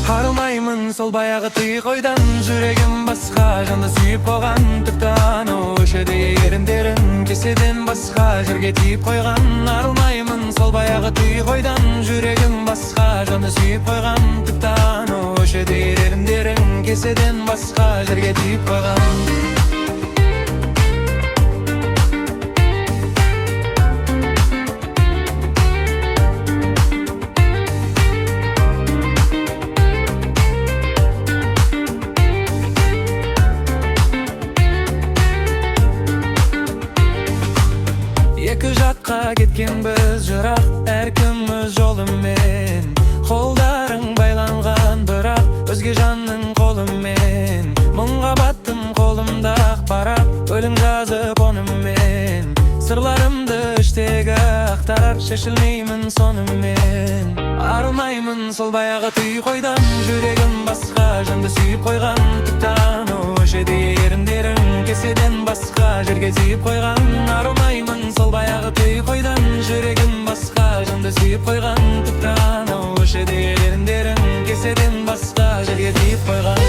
Арылмаймын сол баяғы түйқойдан, жүрегім басқа жанды сүйіп қойған. Тіпті анау өшеді еріндерін, кеседен басқа жерге тиіп қойған. Арылмаймын сол баяғы түйқойдан, жүрегім басқа жанды сүйіп қойған. Тіпті анау өшеді еріндерін, кеседен басқа жерге тиіп қойған. Екі жаққа кеткенбіз жырақ, әркім өз жолымен. Қолдарың байланған бірақ, өзге жанның қолымен. Мұңға баттым қолымда ақпарат, өлең жазып онымен. Сырларымды іштегі ақтарар, шешілмеймін сонымен. Арылмаймын сол баяғы түйқойдан, жүрегім басқа жанды сүйіп қойған. Тіпті анау өшеді еріндерің, кеседен басқа жерге тиіп қойған. Арылмаймын сол баяғы түйқойдан, жүрегім басқа жанды сүйіп қойған. Тіпті анау өшеді еріндерің, кеседен басқа жерге тиіп қойған.